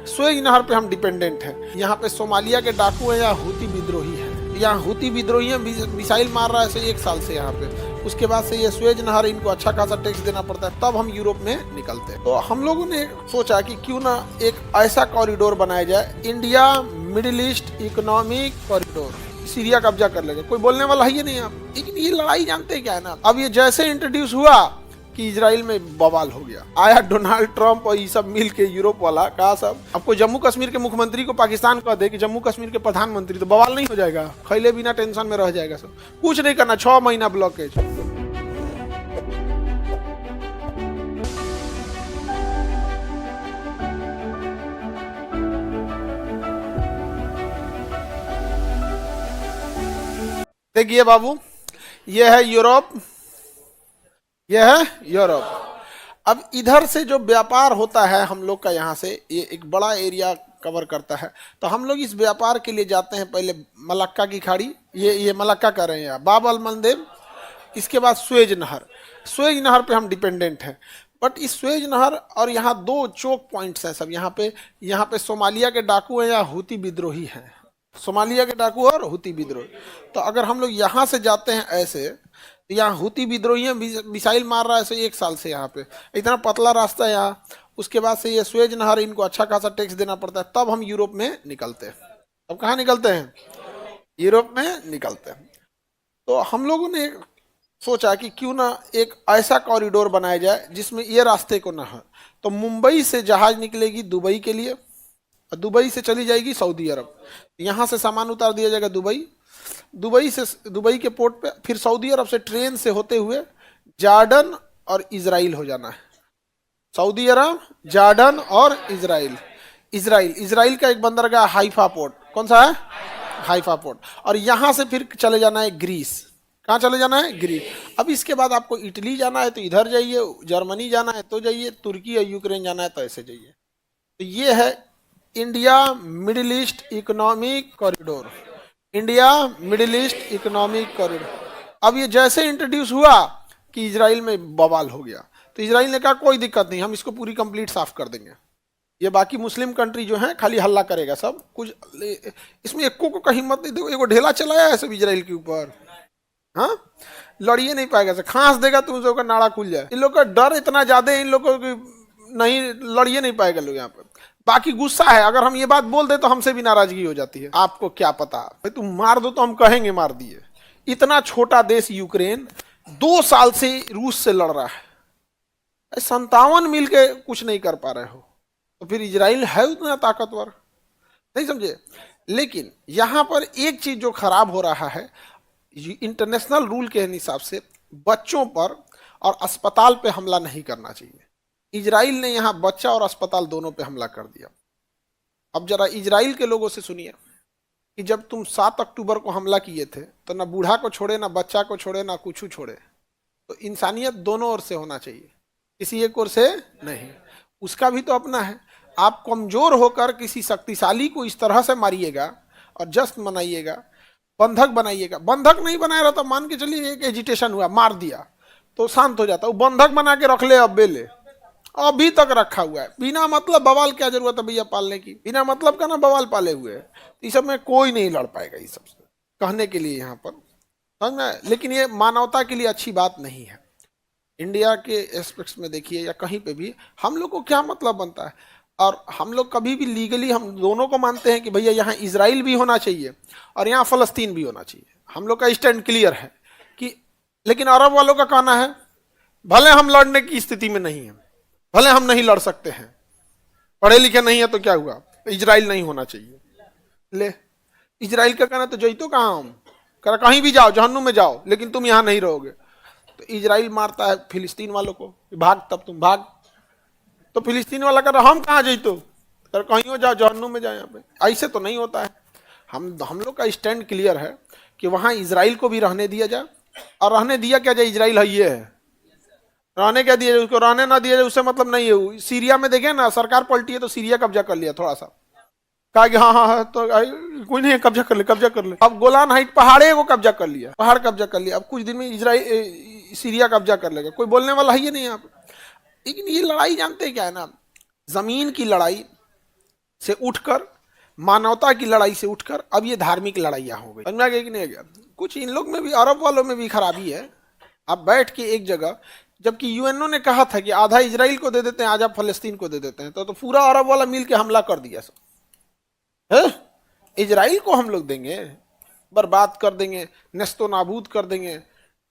Suez नहर पे हम डिपेंडेंट हैं। यहाँ पे सोमालिया के डाकू हैं या हूती विद्रोही हैं। यहाँ हूती विद्रोही हैं, मिसाइल मार रहा है ऐसे 1 साल से यहाँ पे। उसके बाद से ये सुएज नहर इनको अच्छा खासा टैक्स देना पड़ता है, तब हम यूरोप में निकलते हैं। तो हम लोगों ने सोचा कि क्यों ना एक ऐसा कॉरिडोर बनाया जाए, India middle east economic corridor. Syria कब्जा कर लेगा, कोई बोलने वाला है ही नहीं आप। लेकिन ये लड़ाई जानते हैं क्या है ना, अब ये जैसे इंट्रोड्यूस हुआ कि इजराइल में बवाल हो गया। आया डोनाल्ड ट्रंप और ये सब मिल के यूरोप वाला, कहा सब आपको जम्मू कश्मीर के मुख्यमंत्री को पाकिस्तान कह दे कि जम्मू कश्मीर के प्रधानमंत्री, तो बवाल नहीं हो जाएगा, खैले बिना टेंशन में रह जाएगा। सब कुछ नहीं करना, 6 महीना ब्लॉकेज। देखिए बाबू, यह है यूरोप, यह है यूरोप। अब इधर से जो व्यापार होता है हम लोग का, यहाँ से ये एक बड़ा एरिया कवर करता है। तो हम लोग इस व्यापार के लिए जाते हैं पहले मलक्का की खाड़ी, ये मलक्का कर रहे हैं, बाब अल मंदेब। इसके बाद सुएज नहर, सुएज नहर पे हम डिपेंडेंट हैं। बट इस सुएज नहर और यहाँ 2 चोक पॉइंट्स हैं सब। यहाँ पे सोमालिया के डाकू हैं या हूती विद्रोही हैं, सोमालिया के डाकू और हूती विद्रोही। तो अगर हम लोग यहाँ से जाते हैं ऐसे, यहाँ हूती विद्रोही मिसाइल मार रहा है ऐसे 1 साल से यहाँ पे, इतना पतला रास्ता है यहाँ। उसके बाद से ये सुएज नहर इनको अच्छा खासा टैक्स देना पड़ता है, तब हम यूरोप में निकलते हैं। अब कहाँ निकलते हैं? यूरोप में निकलते हैं। तो हम लोगों ने सोचा कि क्यों ना एक ऐसा कॉरिडोर बनाया जाए जिसमें ये रास्ते को ना हो। तो मुंबई से जहाज निकलेगी दुबई के लिए, और दुबई से चली जाएगी सऊदी अरब। यहाँ से सामान उतार दिया जाएगा दुबई के पोर्ट पे, फिर सऊदी अरब से ट्रेन से होते हुए जॉर्डन और इजराइल हो जाना है। सऊदी अरब, जॉर्डन और इजराइल का एक बंदरगाह हाइफा पोर्ट। कौन सा है? Haifa port. और यहाँ से फिर चले जाना है ग्रीस। कहाँ चले जाना है? ग्रीस। अब इसके बाद आपको इटली जाना है तो इधर जाइए, जर्मनी जाना है तो जाइए, तुर्की या यूक्रेन जाना है तो ऐसे जाइए। तो ये है India middle east economic corridor, India middle east economic corridor. अब ये जैसे इंट्रोड्यूस हुआ कि इजराइल में बवाल हो गया, तो इजराइल ने कहा कोई दिक्कत नहीं, हम इसको पूरी कंप्लीट साफ कर देंगे। ये बाकी मुस्लिम कंट्री जो है खाली हल्ला करेगा सब कुछ, इसमें एको को कहीं मत नहीं। देखो एगो ढेला चलाया है सब इजराइल के ऊपर, हाँ, लड़िए नहीं पाएगा, खांस देगा तो उन का नाड़ा खुल जाए। इन लोग का डर इतना ज्यादा है इन लोगों को, नहीं लड़िए नहीं पाएगा लोग यहाँ पे। बाकी गुस्सा है, अगर हम ये बात बोल दे तो हमसे भी नाराजगी हो जाती है। आपको क्या पता, भाई तुम मार दो तो हम कहेंगे मार दिए। इतना छोटा देश यूक्रेन 2 साल से रूस से लड़ रहा है, 57 मिल के कुछ नहीं कर पा रहे हो, तो फिर इजराइल है उतना ताकतवर? नहीं समझे। लेकिन यहां पर एक चीज जो खराब हो रहा है, इंटरनेशनल रूल के हिसाब से बच्चों पर और अस्पताल पे हमला नहीं करना चाहिए। इजराइल ने यहाँ बच्चा और अस्पताल दोनों पे हमला कर दिया। अब जरा इजराइल के लोगों से सुनिए कि जब तुम 7 अक्टूबर को हमला किए थे तो ना बूढ़ा को छोड़े, ना बच्चा को छोड़े, ना कुछ छोड़े। तो इंसानियत दोनों ओर से होना चाहिए, किसी एक ओर से नहीं। उसका भी तो अपना है। आप कमजोर होकर किसी शक्तिशाली को इस तरह से मारिएगा और जश्न मनाइएगा, बंधक बनाइएगा। बंधक नहीं बनाया रहता, मान के चलिए एक एजिटेशन हुआ, मार दिया तो शांत हो जाता। वो बंधक बना के रख ले, अब बेले अभी तक रखा हुआ है। बिना मतलब बवाल क्या जरूरत है भैया पालने की? बिना मतलब का ना बवाल पाले हुए हैं। इस सब में कोई नहीं लड़ पाएगा, इस सब से कहने के लिए यहाँ पर, समझ में। लेकिन ये मानवता के लिए अच्छी बात नहीं है। इंडिया के एस्पेक्ट्स में देखिए या कहीं पे भी, हम लोग को क्या मतलब बनता है। और हम लोग कभी भी लीगली हम दोनों को मानते हैं कि भैया यहाँ इजराइल भी होना चाहिए और यहाँ फलस्तीन भी होना चाहिए। हम लोग का स्टैंड क्लियर है कि, लेकिन अरब वालों का कहना है भले हम लड़ने की स्थिति में नहीं है, भले हम नहीं लड़ सकते हैं, पढ़े लिखे नहीं है तो क्या हुआ, इजराइल नहीं होना चाहिए। ले इजराइल का कहना तो जईतो कहाँ हम, कह कहीं भी जाओ, जहन्नुम में जाओ, लेकिन तुम यहाँ नहीं रहोगे। तो इजराइल मारता है फिलिस्तीन वालों को, भाग तब तुम भाग। तो फिलिस्तीन वाला कह रहा हम कहाँ जईतो, कर कहीं हो जाओ, जहन्नुम में जाओ। यहाँ पे ऐसे तो नहीं होता है। हम लोग का स्टैंड क्लियर है कि वहां इजराइल को भी रहने दिया जाए। और रहने दिया क्या जाए, इजराइल है ये है, रहने क्या दिया जाए, उसको रहने ना दिया जाए उससे मतलब नहीं है। सीरिया में देखे ना, सरकार पलटी है तो सीरिया कब्जा कर लिया, थोड़ा सा कहा कि हाँ तो कोई नहीं, कब्जा कर ले। अब गोलान हाइट पहाड़े को कब्जा कर लिया, पहाड़ कब्जा कर लिया। अब कुछ दिन में इजराइल सीरिया कब्जा कर लेगा, कोई बोलने वाला है ही नहीं यहाँ पे। लेकिन ये लड़ाई जानते क्या है ना, जमीन की लड़ाई से उठकर, मानवता की लड़ाई से उठकर अब ये धार्मिक लड़ाइयाँ हो गई। समझ में आ गया कि नहीं आ गया? कुछ इन लोग में भी, अरब वालों में भी खराबी है। आप बैठ के एक जगह, जबकि यूएनओ ने कहा था कि आधा इजराइल को दे देते हैं, आधा फलस्तीन को दे देते हैं, तो पूरा अरब वाला मिल के हमला कर दिया सब है? इजराइल को हम लोग देंगे, बर्बाद कर देंगे, नेस्तो नाबूद कर देंगे,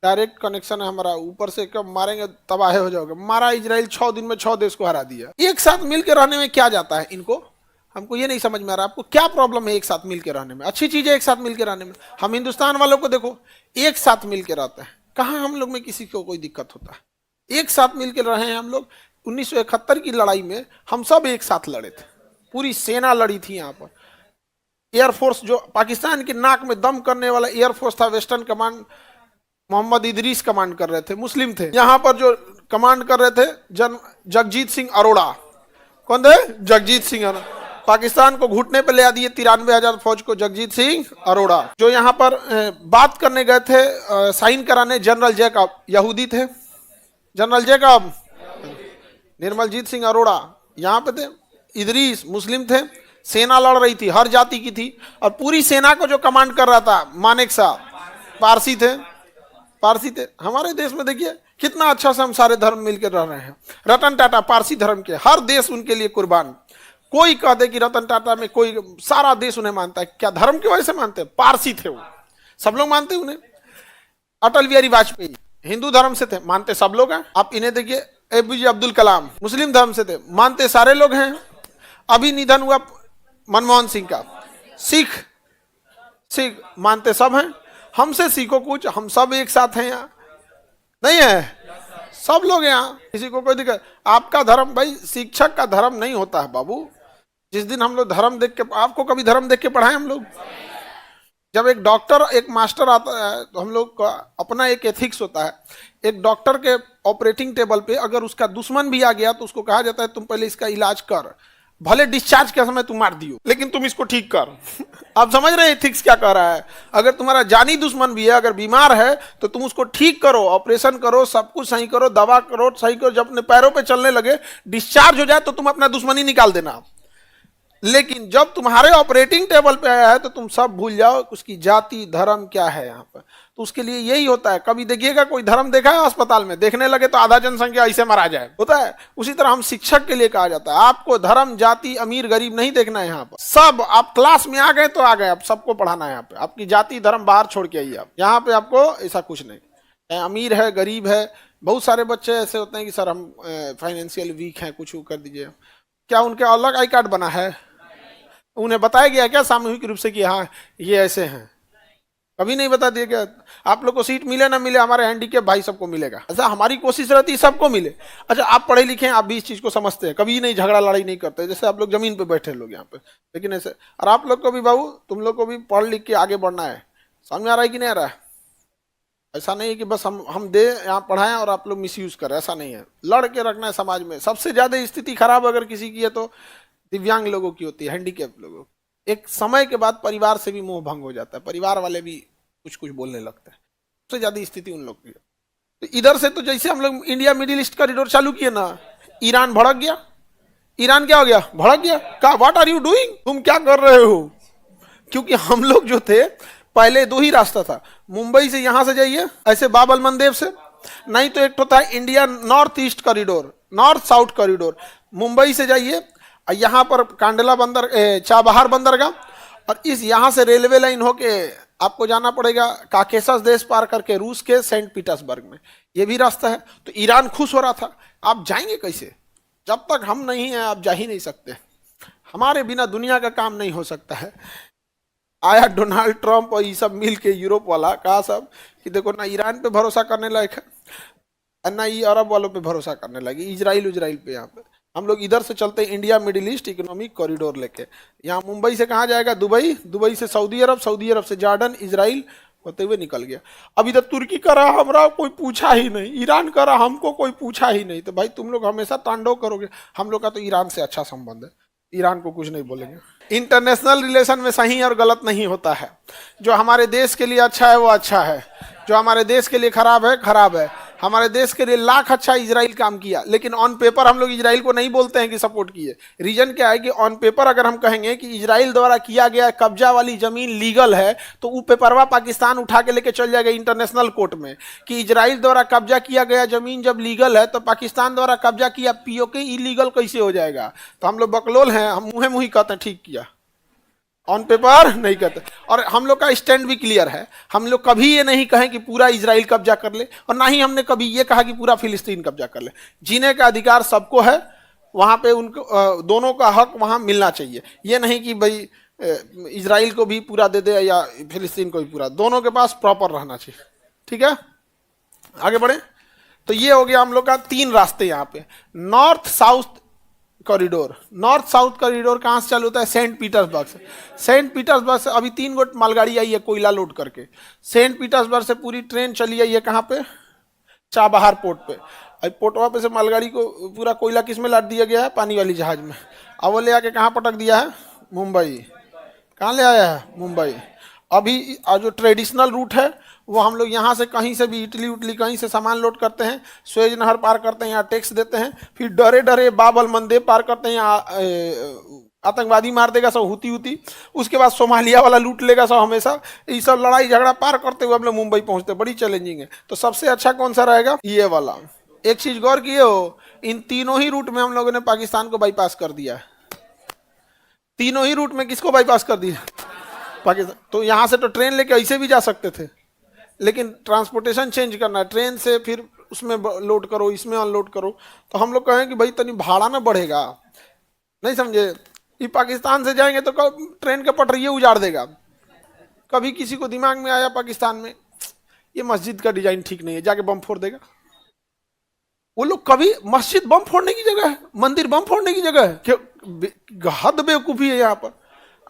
डायरेक्ट कनेक्शन है हमारा, ऊपर से कब मारेंगे तबाह हो जाओगे। मारा इजराइल 6 दिन में 6 देश को हरा दिया। एक साथ मिलकर रहने में क्या जाता है इनको? हमको ये नहीं समझ में आ रहा, आपको क्या प्रॉब्लम है एक साथ मिलकर रहने में? अच्छी चीज है एक साथ मिलकर रहने में। हम हिंदुस्तान वालों को देखो, एक साथ मिलकर रहते हैं, कहाँ हम लोग में किसी को कोई दिक्कत होता है? एक साथ मिलकर रहे हैं हम लोग। 1971 की लड़ाई में हम सब एक साथ लड़े थे, पूरी सेना लड़ी थी। यहाँ पर एयरफोर्स, जो पाकिस्तान की नाक में दम करने वाला एयरफोर्स था, western command, Mohammed Idris command कर रहे थे, मुस्लिम थे। यहाँ पर जो कमांड कर रहे थे जगजीत सिंह अरोड़ा। कौन थे? जगजीत सिंह अरोड़ा। पाकिस्तान को घुटने पे ले आ दिए 93,000 फौज को, जगजीत सिंह अरोड़ा। जो यहाँ पर बात करने गए थे, साइन कराने, जनरल जैकब, यहूदी थे। जनरल जैकब, निर्मलजीत सिंह अरोड़ा यहाँ पे थे। इदरीस मुस्लिम थे। सेना लड़ रही थी, हर जाति की थी, और पूरी सेना को जो कमांड कर रहा था मानेक शाह, पारसी थे। पारसी थे। हमारे देश में देखिए कितना अच्छा से हम सारे धर्म मिलकर रह रहे हैं। रतन टाटा पारसी धर्म के, हर देश उनके लिए कुर्बान। कोई कह दे कि रतन टाटा में कोई, सारा देश उन्हें मानता है। क्या धर्म की वजह से मानते हैं? पारसी थे वो, सब लोग मानते हैं उन्हें। अटल बिहारी वाजपेयी हिंदू धर्म से थे, मानते सब लोग हैं। आप इन्हें देखिए, एपीजे अब्दुल कलाम मुस्लिम धर्म से थे, मानते सारे लोग हैं। अभी निधन हुआ मनमोहन सिंह का, सिख मानते सब हैं। हमसे सीखो कुछ, हम सब एक साथ हैं यहाँ, नहीं है? सब लोग यहाँ, किसी को कोई दिक्कत? आपका धर्म भाई शिक्षक का धर्म नहीं होता है बाबू। जिस दिन हम लोग धर्म देख के, आपको कभी धर्म देख के पढ़ाए हम लोग? जब एक डॉक्टर, एक मास्टर आता है, तो हम लोग का अपना एक एथिक्स होता है। एक डॉक्टर के ऑपरेटिंग टेबल पे अगर उसका दुश्मन भी आ गया तो उसको कहा जाता है तुम पहले इसका इलाज कर, भले डिस्चार्ज के समय तुम मार दियो, लेकिन तुम इसको ठीक कर। आप समझ रहे हैं एथिक्स क्या कह रहा है? अगर तुम्हारा जानी दुश्मन भी है, अगर बीमार है, तो तुम उसको ठीक करो, ऑपरेशन करो, सब कुछ सही करो, दवा करो, सही करो, जब अपने पैरों पे चलने लगे, डिस्चार्ज हो जाए, तो तुम अपना दुश्मनी निकाल देना। लेकिन जब तुम्हारे ऑपरेटिंग टेबल पे आया है तो तुम सब भूल जाओ उसकी जाति धर्म क्या है यहाँ पर। तो उसके लिए यही होता है। कभी देखिएगा कोई धर्म देखा है अस्पताल में? देखने लगे तो आधा जनसंख्या ऐसे मारा जाए, होता है। उसी तरह हम शिक्षक के लिए कहा जाता है, आपको धर्म जाति अमीर गरीब नहीं देखना है यहाँ पर। सब आप क्लास में आ गए तो आ गए, आप सबको पढ़ाना है यहाँ पे। आपकी जाति धर्म बाहर छोड़ के आइए आप, यहाँ पे आपको ऐसा कुछ नहीं। अमीर है गरीब है, बहुत सारे बच्चे ऐसे होते हैं कि सर हम फाइनेंशियल वीक हैं, कुछ कर दीजिए। क्या उनके अलग आई कार्ड बना है? उन्हें बताया गया क्या सामूहिक रूप से कि हाँ ये ऐसे हैं? कभी नहीं बता दिया गया। आप लोग को सीट मिले ना मिले, हमारे हैंडीकैप भाई सबको मिलेगा। अच्छा, हमारी कोशिश रहती है सबको मिले। अच्छा, आप पढ़े लिखे हैं, आप भी इस चीज को समझते हैं, कभी नहीं झगड़ा लड़ाई नहीं करते, जैसे आप लोग जमीन पे बैठे लोग यहाँ पे। लेकिन ऐसे, और आप लोग को भी बाबू, तुम लोग को भी पढ़ लिख के आगे बढ़ना है। समझ में आ रहा है कि नहीं आ रहा है? ऐसा नहीं है कि बस हम दे यहाँ पढ़ाएं और आप लोग मिसयूज करें, ऐसा नहीं है। लड़ के रखना है समाज में। सबसे ज्यादा स्थिति खराब अगर किसी की है तो दिव्यांग लोगों की होती है, हैंडीकैप लोगों। एक समय के बाद परिवार से भी मोह भंग हो जाता है, परिवार वाले भी कुछ कुछ बोलने लगते हैं। सबसे ज्यादा स्थिति उन लोग की है। तो इधर से तो जैसे हम लोग इंडिया मिडिल ईस्ट कॉरिडोर चालू किए ना, ईरान भड़क गया। ईरान क्या हो गया? भड़क गया। क्या व्हाट आर यू डूइंग? तुम क्या कर रहे हो? क्योंकि हम लोग जो थे, पहले दो ही रास्ता था, मुंबई से यहां से जाइए ऐसे बाबल मंदेव से, नहीं तो एक तो था India north east corridor, north south corridor. Mumbai से जाइए, यहाँ पर कांडला बंदर, चाबहार बंदरगाह, और इस यहाँ से रेलवे लाइन होके आपको जाना पड़ेगा काकेशस देश पार करके रूस के सेंट पीटर्सबर्ग में। ये भी रास्ता है। तो ईरान खुश हो रहा था। आप जाएंगे कैसे? जब तक हम नहीं हैं आप जा ही नहीं सकते। हमारे बिना दुनिया का काम नहीं हो सकता है। आया डोनाल्ड ट्रंप और ये सब मिल के, यूरोप वाला, कहा सब कि देखो ना ईरान पे भरोसा करने लायक है, ना ये अरब वालों पे भरोसा करने लगे, इजराइल पे। यहाँ पे हम लोग इधर से चलते India middle east economic corridor लेके। यहाँ मुंबई से कहाँ जाएगा? दुबई, दुबई से सऊदी अरब, सऊदी अरब से जॉर्डन, इजराइल होते हुए निकल गया। अब इधर तुर्की कर रहा, हमरा कोई पूछा ही नहीं। ईरान कर रहा, हमको कोई पूछा ही नहीं। तो भाई तुम लोग हमेशा तांडव करोगे। हम लोग का तो ईरान से अच्छा संबंध है, ईरान को कुछ नहीं बोलेंगे। इंटरनेशनल रिलेशन में सही और गलत नहीं होता है। जो हमारे देश के लिए अच्छा है वो अच्छा है, जो हमारे देश के लिए खराब है खराब है। हमारे देश के लिए लाख अच्छा इजराइल काम किया, लेकिन ऑन पेपर हम लोग इजराइल को नहीं बोलते हैं कि सपोर्ट किए। रीजन क्या है कि ऑन पेपर अगर हम कहेंगे कि इजराइल द्वारा किया गया कब्जा वाली जमीन लीगल है, तो वो पेपरवा पाकिस्तान उठा के लेके चल जाएगा इंटरनेशनल कोर्ट में कि इजराइल द्वारा कब्जा किया गया जमीन जब लीगल है तो पाकिस्तान द्वारा कब्जा किया पीओके इलीगल कैसे हो जाएगा। तो हम लोग बकलोल हैं, हम मुँहे मुँही कहते हैं ठीक किया, ऑन पेपर नहीं कहते। और हम लोग का स्टैंड भी क्लियर है, हम लोग कभी ये नहीं कहें कि पूरा इजराइल कब्जा कर ले, और ना ही हमने कभी ये कहा कि पूरा फिलिस्तीन कब्जा कर ले। जीने का अधिकार सबको है, वहां पे उनको दोनों का हक वहां मिलना चाहिए। ये नहीं कि भाई इजराइल को भी पूरा दे दे या फिलिस्तीन को भी पूरा, दोनों के पास प्रॉपर रहना चाहिए। ठीक है, आगे बढ़े। तो ये हो गया हम लोग का 3 रास्ते यहाँ पे। North south corridor, north south corridor कहाँ से चालू होता है? सेंट पीटर्सबर्ग से। सेंट पीटर्सबर्ग से अभी 3 गोट मालगाड़ी आई है कोयला लोड करके। सेंट पीटर्सबर्ग से पूरी ट्रेन चली आई है कहाँ पे? चाबहार पोर्ट पे। अब पोर्टवा पे से मालगाड़ी को पूरा कोयला किस में लाद दिया गया है? पानी वाली जहाज में। अब वो ले आके कहाँ पटक दिया है? मुंबई। कहाँ ले आया है? मुंबई। अभी जो ट्रेडिशनल रूट है वो हम लोग यहाँ से कहीं से भी इटली उटली कहीं से सामान लोड करते हैं, स्वेज नहर पार करते हैं, यहाँ टैक्स देते हैं, फिर डरे डरे बाबल मंदेब पार करते हैं, यहाँ आतंकवादी मार देगा सब हुती हुती, उसके बाद सोमालिया वाला लूट लेगा सब। हमेशा ये सब लड़ाई झगड़ा पार करते हुए हम लोग मुंबई पहुँचते, बड़ी चैलेंजिंग है। तो सबसे अच्छा कौन सा रहेगा? ये वाला। एक चीज गौर किए हो, इन तीनों ही रूट में हम लोगों ने पाकिस्तान को बाईपास कर दिया है। तीनों ही रूट में किसको बाईपास कर दिया? पाकिस्तान। तो यहाँ से तो ट्रेन लेके ऐसे भी जा सकते थे, लेकिन ट्रांसपोर्टेशन चेंज करना है, ट्रेन से फिर उसमें लोड करो, इसमें अनलोड करो। तो हम लोग कहें कि भाई तनी भाड़ा ना बढ़ेगा, नहीं समझे? ये पाकिस्तान से जाएंगे तो ट्रेन के पटरिये उजाड़ देगा। कभी किसी को दिमाग में आया पाकिस्तान में ये मस्जिद का डिजाइन ठीक नहीं है, जाके बम फोड़ देगा? वो लोग कभी, मस्जिद बम फोड़ने की जगह है, मंदिर बम फोड़ने की जगह है? क्यों? हद बेवकूफ़ी है यहाँ पर।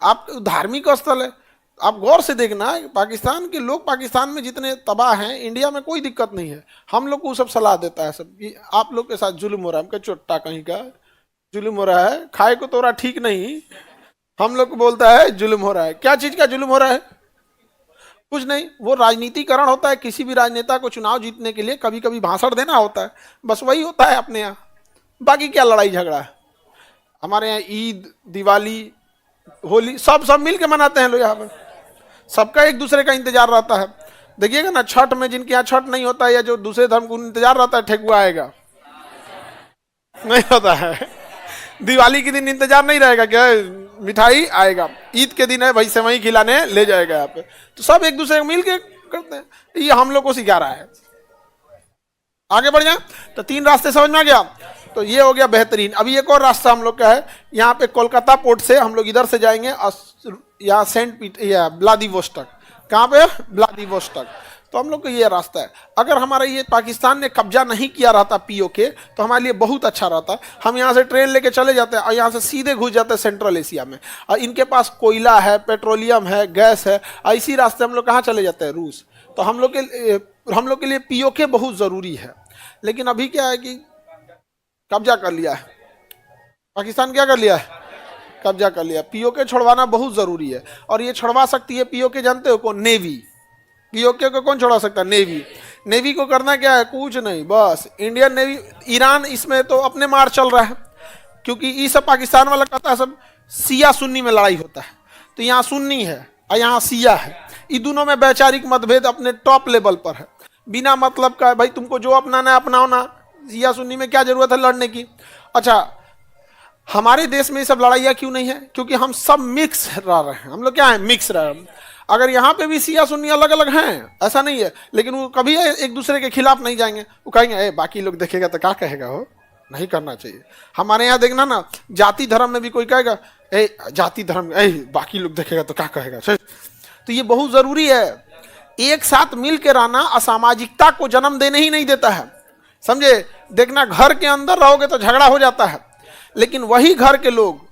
आप धार्मिक स्थल है, आप गौर से देखना, पाकिस्तान के लोग पाकिस्तान में जितने तबाह हैं, इंडिया में कोई दिक्कत नहीं है। हम लोग को सब सलाह देता है सब कि आप लोग के साथ जुल्म हो रहा है। हमका चोट्टा कहीं का जुल्म हो रहा है, खाए को तोरा ठीक नहीं, हम लोग को बोलता है जुल्म हो रहा है। क्या चीज का जुल्म हो रहा है? कुछ नहीं, वो राजनीतिकरण होता है। किसी भी राजनेता को चुनाव जीतने के लिए कभी कभी भाषण देना होता है, बस वही होता है अपने यहाँ। बाकी क्या लड़ाई झगड़ा है? हमारे यहाँ ईद, दिवाली, होली सब मिल के मनाते हैं लोग यहाँ पर। सबका एक दूसरे का इंतजार रहता है। देखिएगा ना, छठ में जिनके यहाँ छठ नहीं होता है या जो दूसरे धर्म को इंतजार रहता है, ठेकुआ आएगा नहीं होता है। दिवाली के दिन इंतजार नहीं रहेगा क्या? मिठाई आएगा। ईद के दिन है भाई सेवई खिलाने ले जाएगा यहाँ पे। तो सब एक दूसरे को मिल के करते हैं। ये हम लोग को सिखा रहा है। आगे बढ़ जाए तो 3 रास्ते समझ में आ गया। तो ये हो गया बेहतरीन। अभी एक और रास्ता हम लोग का है, यहाँ पे कोलकाता पोर्ट से हम लोग इधर से जाएंगे यहाँ सेंट पीट या व्लादिवोस्टॉक। कहाँ पे? व्लादिवोस्टॉक। तो हम लोग का ये रास्ता है। अगर हमारा ये पाकिस्तान ने कब्जा नहीं किया रहता पीओके, तो हमारे लिए बहुत अच्छा रहता। हम यहाँ से ट्रेन लेके चले जाते हैं और यहाँ से सीधे घुस जाते हैं सेंट्रल एशिया में। और इनके पास कोयला है, पेट्रोलियम है, गैस है। इसी रास्ते हम लोग कहाँ चले जाते हैं? रूस। तो हम लोग के लिए पीओके बहुत ज़रूरी है। लेकिन अभी क्या है कि कब्जा कर लिया है पाकिस्तान। क्या कर लिया है? कब्जा कर लिया। पीओके छुड़वाना बहुत जरूरी है, और ये छुड़वा सकती है पीओके, जानते हो कौन? नेवी। पीओके को कौन छुड़वा सकता है? नेवी। नेवी को करना क्या है? कुछ नहीं, बस इंडियन नेवी। ईरान इसमें तो अपने मार चल रहा है, क्योंकि ये सब पाकिस्तान वाला कहता है सब सिया सुन्नी में लड़ाई होता है। तो यहाँ सुन्नी है और यहाँ सिया है। ये दोनों में वैचारिक मतभेद अपने टॉप लेवल पर है, बिना मतलब का। भाई तुमको जो अपनाना है अपनाओ ना, सिया सुन्नी में क्या जरूरत है लड़ने की? अच्छा, हमारे देश में ये सब लड़ाइयाँ क्यों नहीं है? क्योंकि हम सब मिक्स रह रहे हैं। हम लोग क्या है? मिक्स रह रहे हैं। अगर यहाँ पे भी सिया सुन्नी अलग अलग हैं, ऐसा नहीं है, लेकिन वो कभी एक दूसरे के खिलाफ नहीं जाएंगे। वो कहेंगे बाकी लोग देखेगा तो क्या कहेगा, हो नहीं करना चाहिए। हमारे यहाँ देखना ना, जाति धर्म में भी कोई कहेगा जाति धर्म, बाकी लोग देखेगा तो क्या कहेगा। तो ये बहुत जरूरी है। एक साथ मिल के रहना असामाजिकता को जन्म देने ही नहीं देता है, समझे? देखना, घर के अंदर रहोगे तो झगड़ा हो जाता है, लेकिन वही घर के लोग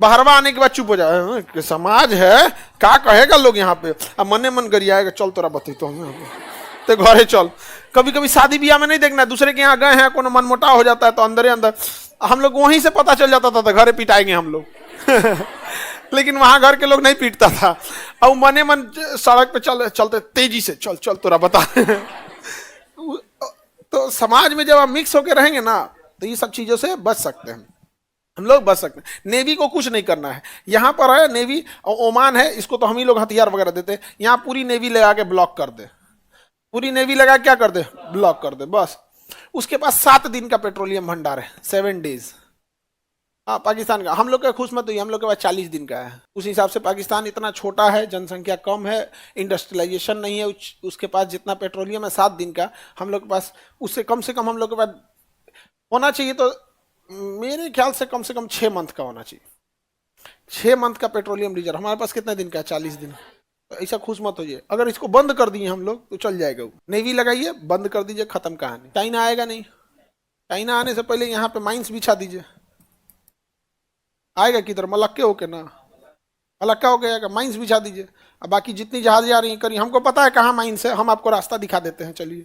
बाहरवा आने के बाद चुप हो जाए। समाज है, क्या कहेगा लोग यहाँ पे? अब मने मन गरियाएगा, चल तोरा बतेतो तो घरे चल। कभी कभी शादी ब्याह में नहीं देखना, दूसरे के यहाँ गए हैं, कोनो मनमुटाव हो जाता है तो अंदर अंदर हम लोग वहीं से पता चल जाता था, तो घरे पिटाएंगे हम लोग लेकिन वहां घर के लोग नहीं पीटता था। अब मने मन सड़क पे चलते तेजी से, चल चल तोरा बता तो समाज में जब आप मिक्स होकर रहेंगे ना, तो ये सब चीजों से बच सकते हैं, हम लोग बच सकते हैं। नेवी को कुछ नहीं करना है, यहाँ पर है नेवी, ओमान है, इसको तो हम ही लोग हथियार वगैरह देते हैं, यहाँ पूरी नेवी लगा के ब्लॉक कर दे, पूरी नेवी लगा क्या कर दे, ब्लॉक कर दे बस। उसके पास 7 दिन का पेट्रोलियम भंडार है, 7 डेज। हाँ पाकिस्तान का, हम लोग का खुश मत हुई, हम लोग के पास 40 दिन का है। उस हिसाब से पाकिस्तान इतना छोटा है, जनसंख्या कम है, इंडस्ट्रियलाइजेशन नहीं है, उसके पास जितना पेट्रोलियम है 7 दिन का, हम लोग के पास उससे कम से कम हम लोग के पास होना चाहिए, तो मेरे ख्याल से कम 6 मंथ का होना चाहिए, 6 मंथ का पेट्रोलियम रिजर्व। हमारे पास कितने दिन का है, 40 दिन। तो ऐसा खुश मत होइए, अगर इसको बंद कर दिए हम लोग तो चल जाएगा। नेवी लगाइए, बंद कर दीजिए, खत्म कहानी। चाइना आएगा नहीं, चाइना आने से पहले यहाँ पे माइंस बिछा दीजिए। आएगा किधर, मलक्के होके ना, मलक्का होके आएगा, माइंस बिछा दीजिए। अब बाकी जितनी जहाज आ रही है करिए, हमको पता है कहाँ माइंस है, हम आपको रास्ता दिखा देते हैं, चलिए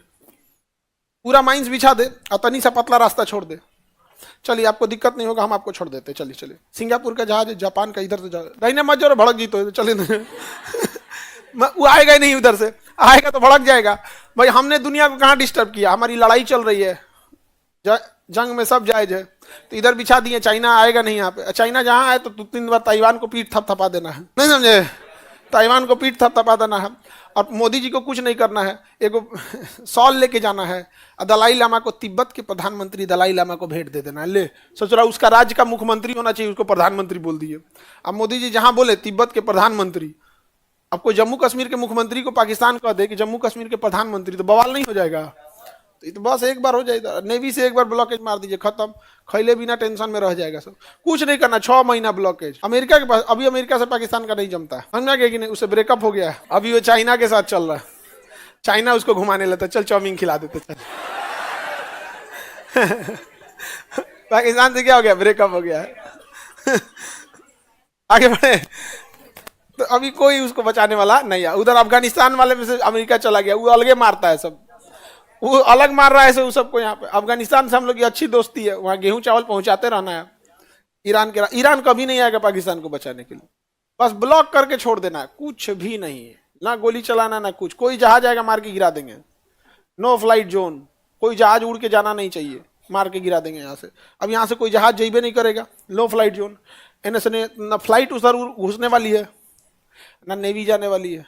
पूरा माइंस बिछा दे और तनी सा पतला रास्ता छोड़ दे, चलिए आपको दिक्कत नहीं होगा, हम आपको छोड़ देते, चलिए चलिए। सिंगापुर का जहाज है, जापान का इधर से नहीं मत जो भड़क जी तो चलिए वो आएगा ही नहीं, उधर से आएगा तो भड़क जाएगा। भाई हमने दुनिया को कहाँ डिस्टर्ब किया, हमारी लड़ाई चल रही है, जंग में सब जायज है, तो इधर बिछा दिए, चाइना आएगा नहीं यहाँ पे। चाइना जहाँ आए तो 2-3 बार ताइवान को पीठ थपथपा देना है, नहीं समझे, ताइवान को पीठ थपथपा देना है। और मोदी जी को कुछ नहीं करना है, एक सॉल लेके जाना है, दलाई लामा को, तिब्बत के प्रधानमंत्री दलाई लामा को भेंट दे देना है। ले सोच रहा उसका राज्य का मुख्यमंत्री होना चाहिए, उसको प्रधानमंत्री बोल दिए। अब मोदी जी जहां बोले तिब्बत के प्रधानमंत्री, आपको जम्मू कश्मीर के मुख्यमंत्री को पाकिस्तान कह दे कि जम्मू कश्मीर के प्रधानमंत्री, तो बवाल नहीं हो जाएगा? तो ये तो बस एक बार हो जाएगा, नेवी से एक बार ब्लॉकेज मार दीजिए, खत्म, खैले बिना टेंशन में रह जाएगा सब, कुछ नहीं करना। 6 महीना ब्लॉकेज। अमेरिका के पास अभी अमेरिका से पाकिस्तान का नहीं जमता है, समझा गया कि नहीं, उससे ब्रेकअप हो गया है, अभी वो चाइना के साथ चल रहा है, चाइना उसको घुमाने लेता, चल चाउमीन खिला देते चल पाकिस्तान से क्या हो गया, ब्रेकअप हो गया है आगे बढ़े। तो अभी कोई उसको बचाने वाला नहीं है। उधर अफगानिस्तान वाले में से अमेरिका चला गया, वो अलगे मारता है सब, वो अलग मार रहा है सब सबको। यहाँ पे अफगानिस्तान से हम लोग की अच्छी दोस्ती है, वहाँ गेहूं चावल पहुंचाते रहना है। ईरान कभी नहीं आएगा पाकिस्तान को बचाने के लिए, बस ब्लॉक करके छोड़ देना है, कुछ भी नहीं है, ना गोली चलाना ना कुछ। कोई जहाज आएगा मार के गिरा देंगे, नो फ्लाइट जोन, कोई जहाज उड़ के जाना नहीं चाहिए, मार के गिरा देंगे यहाँ से। अब यहाँ से कोई जहाज जेबे नहीं करेगा, नो फ्लाइट जोन। एनएसए ना फ्लाइट उधर घुसने वाली है ना नेवी जाने वाली है,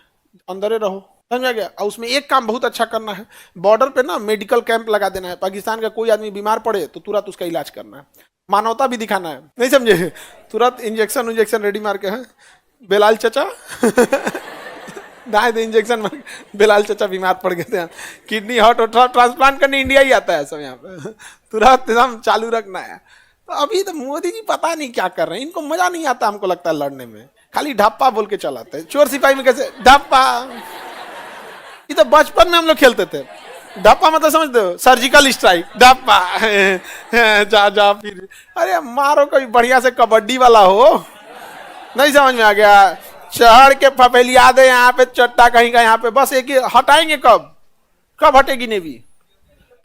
अंदर रहो, समझा गया। और उसमें एक काम बहुत अच्छा करना है, बॉर्डर पे ना मेडिकल कैंप लगा देना है। पाकिस्तान का कोई आदमी बीमार पड़े तो तुरंत उसका इलाज करना है, मानवता भी दिखाना है, नहीं समझे, तुरंत इंजेक्शन रेडी मार के है। बेलाल चचा दाए दे इंजेक्शन, बेलाल चचा बीमार पड़ गए थे, किडनी हार्ट और ट्रांसप्लांट करने इंडिया ही आता है सब, यहाँ पे तुरंत एकदम चालू रखना है। तो अभी तो मोदी जी पता नहीं क्या कर रहे हैं, इनको मजा नहीं आता हमको लगता है लड़ने में, खाली ढप्पा बोल के चलाते हैं। चोर सिपाही में कैसे ढप्पा, ये तो बचपन में हम लोग खेलते थे। ढप्पा मतलब समझते हो, सर्जिकल स्ट्राइक, ढप्पा जा फिर, अरे मारो कोई बढ़िया से कबड्डी वाला हो, नहीं समझ में आ गया, चढ़ के फपेलिया दे यहाँ पे चट्टा कहीं का, यहाँ पे बस एक ही हटाएंगे। कब हटेगी नेवी,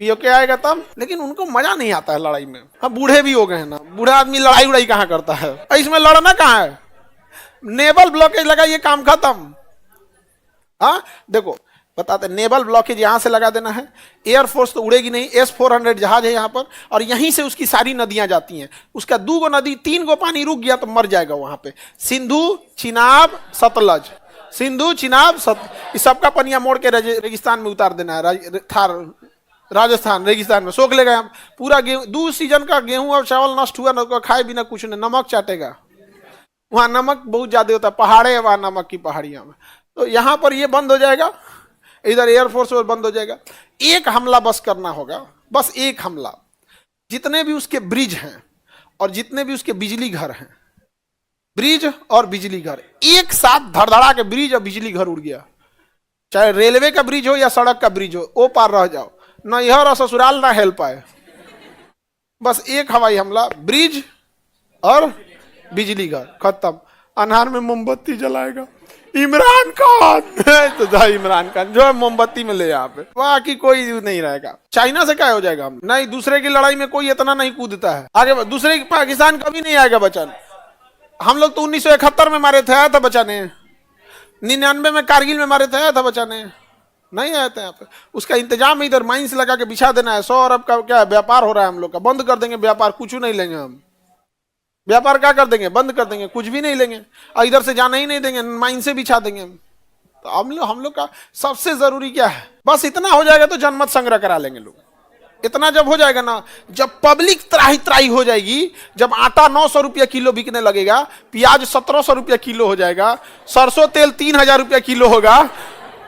पीओके आएगा तब। लेकिन उनको मजा नहीं आता है लड़ाई में, हम बूढ़े भी हो गए हैं ना, बूढ़ा आदमी लड़ाई उड़ाई कहाँ करता है, इसमें लड़ना कहाँ है, नेवल ब्लॉकेज लगाइए, काम खत्म। हाँ देखो बताते, नेवल ब्लॉकेज यहां से लगा देना है, एयरफोर्स तो उड़ेगी नहीं, S-400 जहाज है यहाँ पर, और यहीं से उसकी सारी नदियां जाती हैं। उसका 2 गो नदी 3 गो पानी रुक गया तो मर जाएगा वहां पे। सिंधु चिनाब सतलज, सिंधु चिनाब इस सबका पनिया मोड़ के रेगिस्तान में उतार देना है, थार राजस्थान रेगिस्तान में सोख लेगा। पूरा गेहूं 2 सीजन का गेहूं और चावल नष्ट हुआ ना, खाए बिना कुछ नहीं, नमक चाटेगा। वहां नमक बहुत ज्यादा होता है, पहाड़े है वहां नमक की पहाड़ियां में। तो यहाँ पर ये बंद हो जाएगा, इधर एयरफोर्स बंद हो जाएगा। एक हमला बस करना होगा, बस एक हमला। जितने भी उसके ब्रिज हैं और जितने भी उसके बिजली घर हैं, ब्रिज और बिजली घर एक साथ धड़धड़ा के, ब्रिज और बिजली घर उड़ गया, चाहे रेलवे का ब्रिज हो या सड़क का ब्रिज हो, वो पार रह जाओ, न यह और ससुराल ना हेल पाए। बस एक हवाई हमला, ब्रिज और बिजली घर, खत्म। अनहार में मोमबत्ती जलाएगा इमरान खान तो जा इमरान खान जो है मोमबत्ती में ले, यहाँ पे बाकी कोई नहीं रहेगा। चाइना से क्या हो जाएगा, हम नहीं, दूसरे की लड़ाई में कोई इतना नहीं कूदता है आगे, दूसरे पाकिस्तान कभी नहीं आएगा बचाने। हम लोग तो 1971 में मारे थे, आया था बचाने, 99 में कारगिल में मारे थे, आया था बचाने। नहीं आते यहाँ पे। उसका इंतजाम इधर माइंस लगा के बिछा देना है। 100 अरब का क्या व्यापार हो रहा है हम लोग का, बंद कर देंगे व्यापार, कुछ नहीं लेंगे हम। व्यापार क्या कर देंगे, बंद कर देंगे, कुछ भी नहीं लेंगे और इधर से जाना ही नहीं देंगे, माइन से बिछा देंगे हम। तो हम लोग का सबसे जरूरी क्या है, बस इतना हो जाएगा तो जनमत संग्रह करा लेंगे लोग। इतना जब हो जाएगा ना, जब पब्लिक त्राही त्राही हो जाएगी, जब आटा 900 रुपया किलो बिकने लगेगा, प्याज 1700 रुपया किलो हो जाएगा, सरसों तेल 3000 रुपया किलो होगा,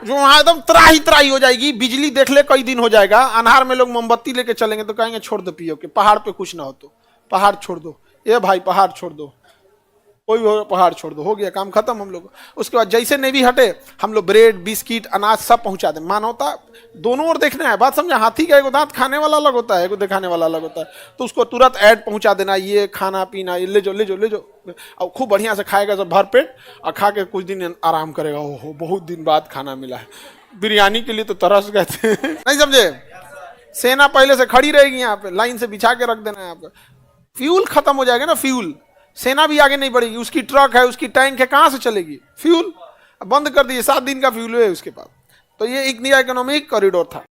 जो वहां एकदम त्राही त्राही हो जाएगी। बिजली देख ले कई दिन हो जाएगा, अनहार में लोग मोमबत्ती लेके चलेंगे तो कहेंगे छोड़ दो पियो के, पहाड़ पे कुछ ना हो तो पहाड़ छोड़ दो, ये भाई पहाड़ छोड़ दो, कोई भी हो पहाड़ छोड़ दो, हो गया काम खत्म हम लोग। उसके बाद जैसे नहीं भी हटे हम लोग ब्रेड बिस्किट अनाज सब पहुंचा दें। मानवता दोनों ओर देखना है, बात समझे। हाथी का एगो दांत खाने वाला अलग होता है, एगो दिखाने वाला अलग होता है, तो उसको तुरंत ऐड पहुंचा देना, ये खाना पीना ये ले जाओ ले जाओ ले जाओ, और खूब बढ़िया से खाएगा सब भर पेट, और खा के कुछ दिन आराम करेगा। ओहो बहुत दिन बाद खाना मिला है, बिरयानी के लिए तो तरस गए थे। नहीं समझे, सेना पहले से खड़ी रहेगी यहाँ पे, लाइन से बिछा के रख देना है यहाँ पे। फ्यूल खत्म हो जाएगा ना, फ्यूल, सेना भी आगे नहीं बढ़ेगी, उसकी ट्रक है उसकी टैंक है, कहां से चलेगी फ्यूल, बंद कर दिए, 7 दिन का फ्यूल है उसके पास। तो ये एक नया इकोनॉमिक कॉरिडोर था।